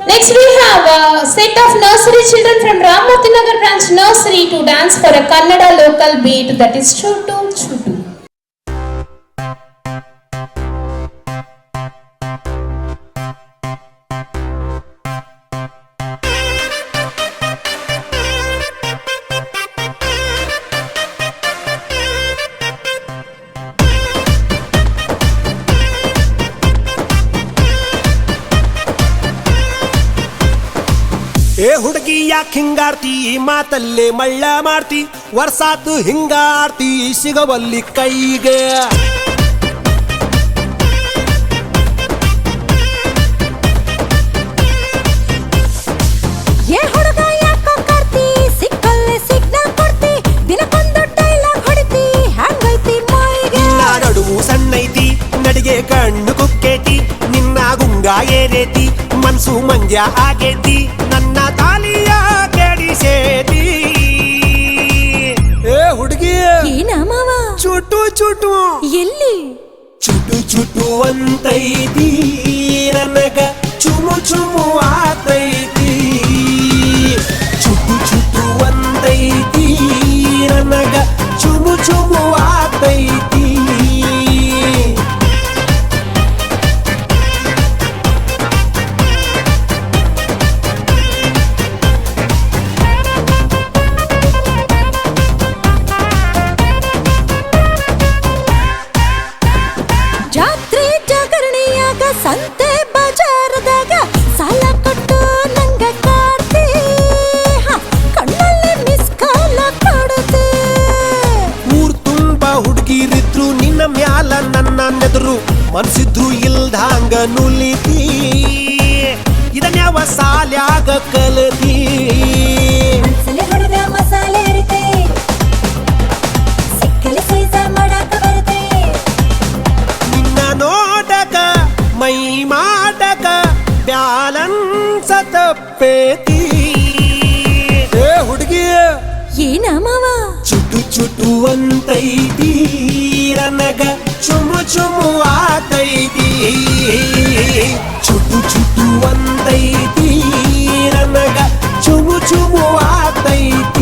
Next we have a set of nursery children from Ramurthy Nagar branch nursery to dance for a Kannada local beat, that is Chutu Chutu. ಏ ಹುಡುಗಿ ಯಾಕೆ ಹಿಂಗಾರ್ತಿ ಮಾತಲ್ಲೇ ಮಳ್ಳ ಮಾಡ್ತಿ ವರ್ಷಾತು ಹಿಂಗಾರ್ತಿ ಸಿಗವಲ್ಲಿ ಕೈಗೆ ಏ ಹುಡುಗ ಯಾಕೋ ಕಾರ್ತಿ ಸಿಕ್ಕಲ್ಲೇ ಸಿಗ್ನಲ್ ಕೊಡ್ತಿ ದಿನಕ್ಕೊಂದು ಡೈಲಾಗ್ ಹೊಡಿತಿ ಹ್ಯಾಂಗೈತಿ ಮೈಗೆ ನಡುವು ಸಣ್ಣೈತಿ ನಡಿಗೆ ಕಣ್ಣು ಕುಕ್ಕೇತಿ ನಿನ್ನ ಗುಂಗ ಏರೇತಿ ಮನ್ಸು ಮಂದ್ಯ ಆಗೇತಿ ನನ್ನ ತಾಲಿಯ ಕೆಡಿಸೇತಿ ಏ ಹುಡುಗಿ ಏನ ಮಾವ ಚುಟು ಚುಟು ಎಲ್ಲಿ ಚುಟು ಚುಟು ಅಂತೈತಿ ನನಗ ಚುಮು ಚುಮು ಆತೈತಿ ಚುಟು ಚುಟು ಅಂತೈತಿ ನನಗ ಚುಮು ಚುಮು ಆತೈತಿ ಜಾತ್ರೆ ಜಾಗರಣೆಯಾಗ ಸಂತೆ ಬಜಾರದಾಗ ಸಾಲ ಕೊಟ್ಟು ನಂಗ ಕಾಡ್ತಿ ಕಣ್ಣಲ್ಲಿ ಮಿಸ್ ಕಾಲ ಕಾಡುತ್ತೆ ಊರ್ ತುಂಬಾ ಹುಡುಗಿರಿದ್ರು ನಿನ್ನ ಮ್ಯಾಲ ನನ್ನ ನೆದರು ಮನ್ಸಿದ್ರು ಇಲ್ದಂಗ ನುಲಿತಿ ಇದನ್ಯಾವ ಸಾಲ್ಯಾಗ ಕಲತಿ ಮನ್ಸಲ್ಲಿ ಹೊಡೆದ ಮಸಾಲೆ ಇರುತ್ತೆ ಸಿಕ್ಕಲಿ ಸೈಜ ಮಾಡಾಕ ಬರುತ್ತೆ ನಿನ್ನ ನೋಡಕ ಮೈ ಮಾಡಕ ಬ್ಯಾಲನ್ಸ ತಪ್ಪೇತಿ ಏ ಹುಡುಗಿ ಏನ ಮಾವ ಚುಟು ಚುಟು ಅಂತೈತಿ ನನಗ ಚುಮು ಚುಮು ಆತೈತಿ ಚುಟು ಚುಟು ಅಂತೈತಿ ನನಗ ಚುಮು ಚುಮು ಆತೈತಿ